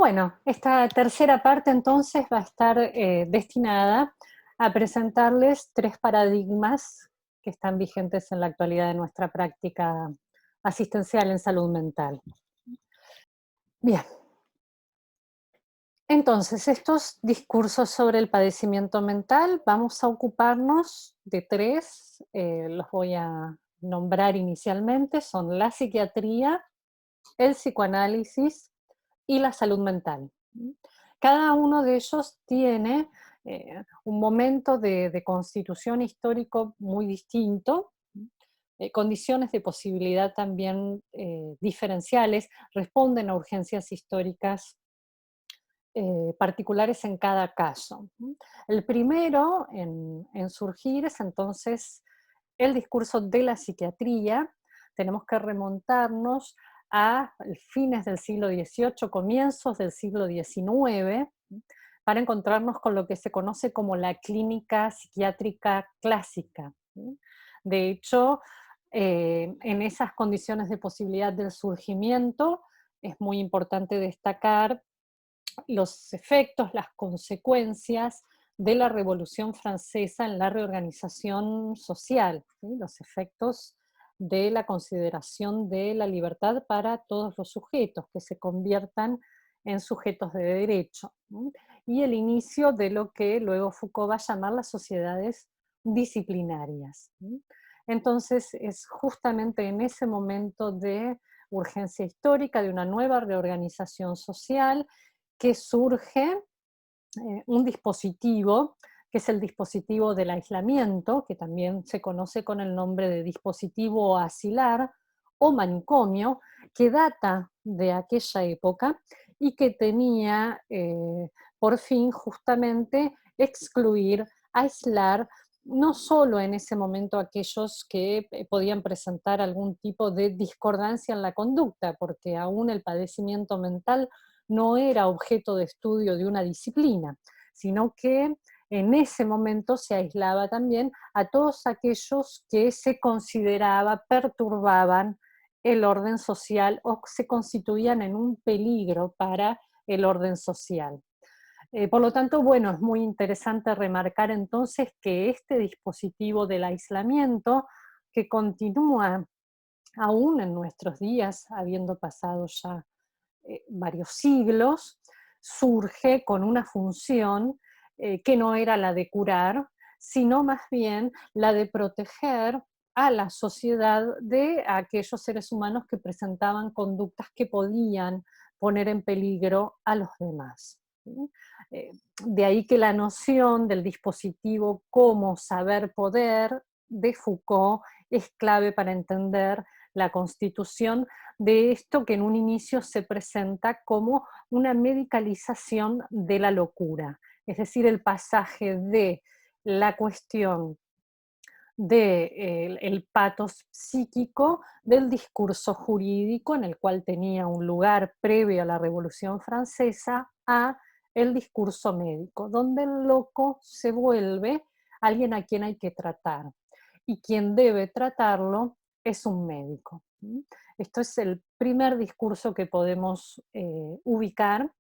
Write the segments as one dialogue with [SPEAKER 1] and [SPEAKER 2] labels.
[SPEAKER 1] Bueno, esta tercera parte entonces va a estar destinada a presentarles tres paradigmas que están vigentes en la actualidad de nuestra práctica asistencial en salud mental. Bien, entonces estos discursos sobre el padecimiento mental vamos a ocuparnos de tres, los voy a nombrar inicialmente, son la psiquiatría, el psicoanálisis y la salud mental. Cada uno de ellos tiene un momento de constitución histórico muy distinto, condiciones de posibilidad también diferenciales, responden a urgencias históricas particulares en cada caso. El primero en surgir es entonces el discurso de la psiquiatría. Tenemos que remontarnos a fines del siglo XVIII, comienzos del siglo XIX, para encontrarnos con lo que se conoce como la clínica psiquiátrica clásica. De hecho, en esas condiciones de posibilidad del surgimiento, es muy importante destacar los efectos, las consecuencias de la Revolución Francesa en la reorganización social, ¿sí? Los efectos de la consideración de la libertad para todos los sujetos, que se conviertan en sujetos de derecho, ¿no? Y el inicio de lo que luego Foucault va a llamar las sociedades disciplinarias, ¿no? Entonces es justamente en ese momento de urgencia histórica, de una nueva reorganización social, que surge un dispositivo, que es el dispositivo del aislamiento, que también se conoce con el nombre de dispositivo asilar o manicomio, que data de aquella época y que tenía por fin justamente excluir, aislar, no solo en ese momento aquellos que podían presentar algún tipo de discordancia en la conducta, porque aún el padecimiento mental no era objeto de estudio de una disciplina, sino que en ese momento se aislaba también a todos aquellos que se consideraba perturbaban el orden social o se constituían en un peligro para el orden social. Por lo tanto, bueno, es muy interesante remarcar entonces que este dispositivo del aislamiento, que continúa aún en nuestros días, habiendo pasado ya varios siglos, surge con una función que no era la de curar, sino más bien la de proteger a la sociedad de aquellos seres humanos que presentaban conductas que podían poner en peligro a los demás. ¿Sí? Eh, de ahí que la noción del dispositivo como saber poder de Foucault es clave para entender la constitución de esto que en un inicio se presenta como una medicalización de la locura, es decir, el pasaje de la cuestión del el patos psíquico del discurso jurídico en el cual tenía un lugar previo a la Revolución Francesa a el discurso médico, donde el loco se vuelve alguien a quien hay que tratar y quien debe tratarlo es un médico. Esto es el primer discurso que podemos ubicar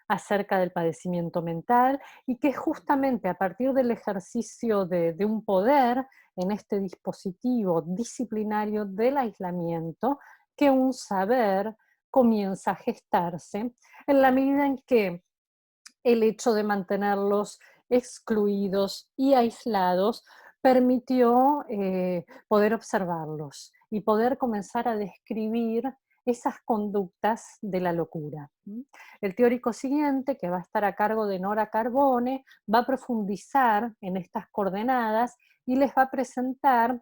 [SPEAKER 1] acerca del padecimiento mental y que justamente a partir del ejercicio de un poder en este dispositivo disciplinario del aislamiento, que un saber comienza a gestarse en la medida en que el hecho de mantenerlos excluidos y aislados permitió poder observarlos y poder comenzar a describir esas conductas de la locura. El teórico siguiente, que va a estar a cargo de Nora Carbone, va a profundizar en estas coordenadas y les va a presentar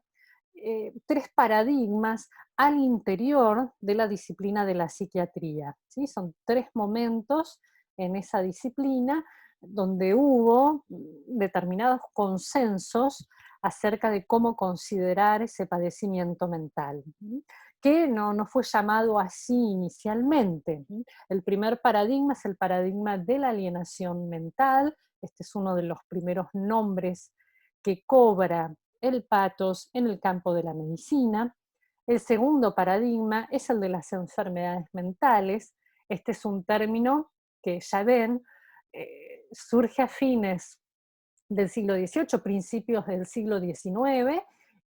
[SPEAKER 1] tres paradigmas al interior de la disciplina de la psiquiatría. ¿Sí? Son tres momentos en esa disciplina donde hubo determinados consensos acerca de cómo considerar ese padecimiento mental, que no fue llamado así inicialmente. El primer paradigma es el paradigma de la alienación mental. Este es uno de los primeros nombres que cobra el patos en el campo de la medicina. El segundo paradigma es el de las enfermedades mentales. Este es un término que ya ven, surge a fines del siglo XVIII, principios del siglo XIX,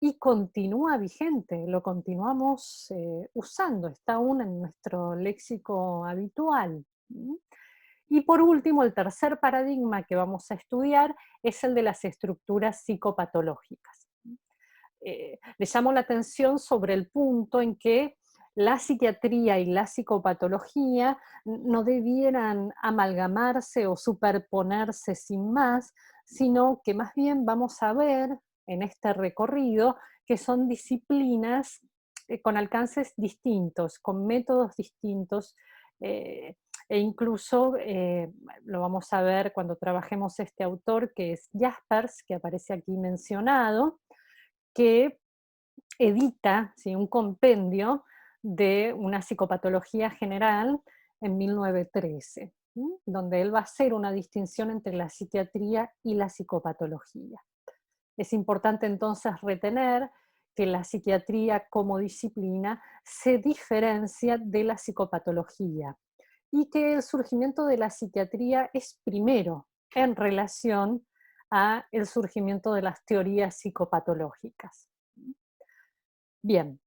[SPEAKER 1] y continúa vigente, lo continuamos usando, está aún en nuestro léxico habitual. ¿Mm? Y por último, el tercer paradigma que vamos a estudiar es el de las estructuras psicopatológicas. Le llamo la atención sobre el punto en que la psiquiatría y la psicopatología no debieran amalgamarse o superponerse sin más, sino que más bien vamos a ver en este recorrido que son disciplinas con alcances distintos, con métodos distintos, eh, e incluso lo vamos a ver cuando trabajemos este autor que es Jaspers, que aparece aquí mencionado, que edita, ¿sí?, un compendio de una psicopatología general en 1913, donde él va a hacer una distinción entre la psiquiatría y la psicopatología. Es importante entonces retener que la psiquiatría como disciplina se diferencia de la psicopatología y que el surgimiento de la psiquiatría es primero en relación a el surgimiento de las teorías psicopatológicas. Bien,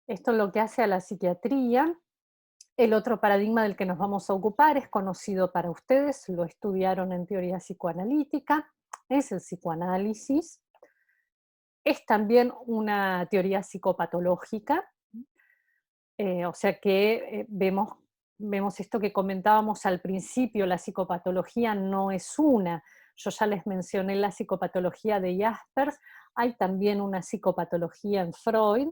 [SPEAKER 1] esto es lo que hace a la psiquiatría. El otro paradigma del que nos vamos a ocupar es conocido para ustedes, lo estudiaron en teoría psicoanalítica, es el psicoanálisis. Es también una teoría psicopatológica, o sea que vemos esto que comentábamos al principio, la psicopatología no es una. Yo ya les mencioné la psicopatología de Jaspers, hay también una psicopatología en Freud,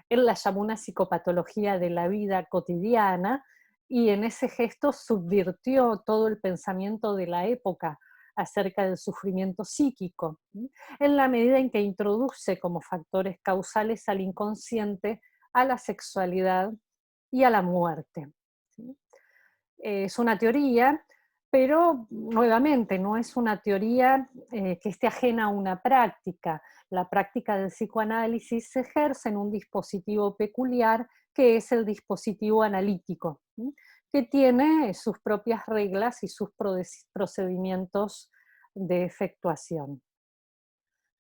[SPEAKER 1] él la llamó una psicopatología de la vida cotidiana y en ese gesto subvirtió todo el pensamiento de la época acerca del sufrimiento psíquico, en la medida en que introduce como factores causales al inconsciente, a la sexualidad y a la muerte. ¿Sí? Es una teoría, pero nuevamente no es una teoría que esté ajena a una práctica. La práctica del psicoanálisis se ejerce en un dispositivo peculiar que es el dispositivo analítico, ¿sí?, que tiene sus propias reglas y sus procedimientos de efectuación.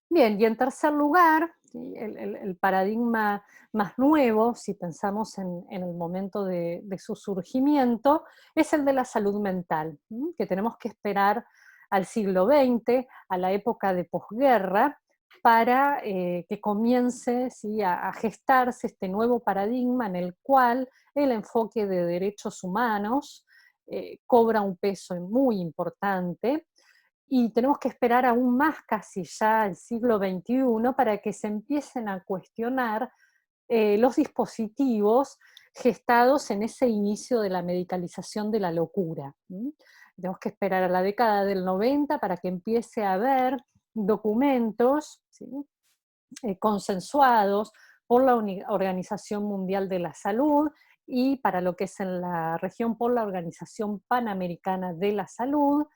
[SPEAKER 1] Bien, y en tercer lugar, ¿sí?, el paradigma más nuevo, si pensamos en el momento de su surgimiento, es el de la salud mental, que tenemos que esperar al siglo XX, a la época de posguerra, para que comience, ¿sí?, a gestarse este nuevo paradigma en el cual el enfoque de derechos humanos cobra un peso muy importante y tenemos que esperar aún más, casi ya el siglo XXI, para que se empiecen a cuestionar los dispositivos gestados en ese inicio de la medicalización de la locura. Tenemos que esperar a la década del 90 para que empiece a haber documentos, ¿sí?, consensuados por la Organización Mundial de la Salud y para lo que es en la región por la Organización Panamericana de la Salud,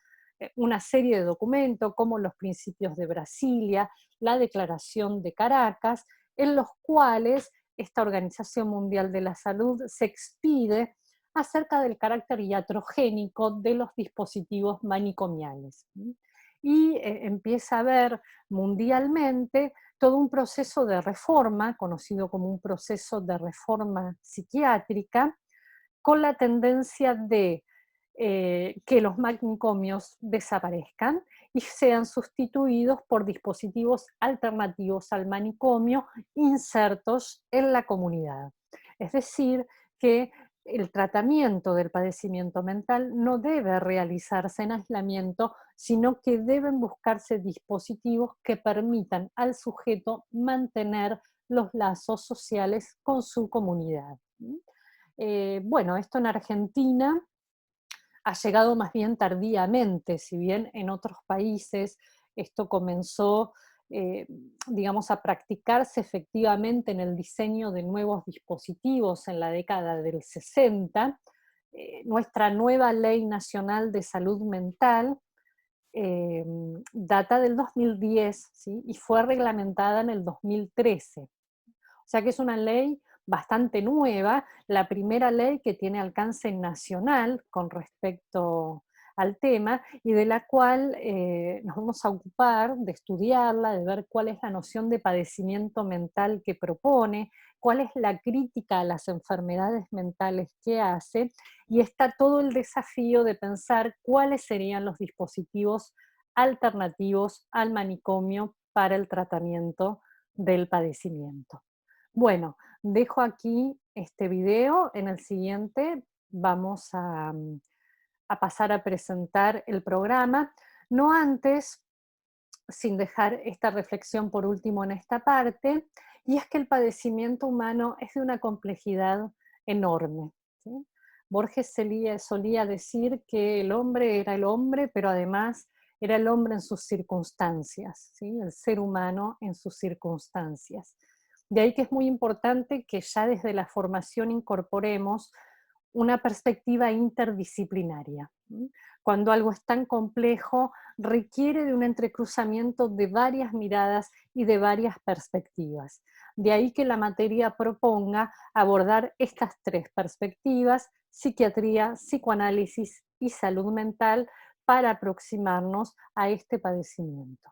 [SPEAKER 1] una serie de documentos como los Principios de Brasilia, la Declaración de Caracas, en los cuales esta Organización Mundial de la Salud se expide acerca del carácter iatrogénico de los dispositivos manicomiales. Y empieza a haber mundialmente todo un proceso de reforma, conocido como un proceso de reforma psiquiátrica, con la tendencia de que los manicomios desaparezcan y sean sustituidos por dispositivos alternativos al manicomio insertos en la comunidad. Es decir, que el tratamiento del padecimiento mental no debe realizarse en aislamiento, sino que deben buscarse dispositivos que permitan al sujeto mantener los lazos sociales con su comunidad. Bueno, esto en Argentina ha llegado más bien tardíamente, si bien en otros países esto comenzó, eh, digamos, a practicarse efectivamente en el diseño de nuevos dispositivos en la década del 60, nuestra nueva Ley Nacional de Salud Mental data del 2010, ¿sí?, y fue reglamentada en el 2013. O sea que es una ley bastante nueva, la primera ley que tiene alcance nacional con respecto al tema y de la cual nos vamos a ocupar de estudiarla, de ver cuál es la noción de padecimiento mental que propone, cuál es la crítica a las enfermedades mentales que hace, y está todo el desafío de pensar cuáles serían los dispositivos alternativos al manicomio para el tratamiento del padecimiento. Bueno, dejo aquí este video, en el siguiente vamos a pasar a presentar el programa, no antes, sin dejar esta reflexión por último en esta parte, y es que el padecimiento humano es de una complejidad enorme. ¿Sí? Borges solía decir que el hombre era el hombre, pero además era el hombre en sus circunstancias, ¿sí? El ser humano en sus circunstancias. De ahí que es muy importante que ya desde la formación incorporemos una perspectiva interdisciplinaria. Cuando algo es tan complejo, requiere de un entrecruzamiento de varias miradas y de varias perspectivas. De ahí que la materia proponga abordar estas tres perspectivas: psiquiatría, psicoanálisis y salud mental, para aproximarnos a este padecimiento.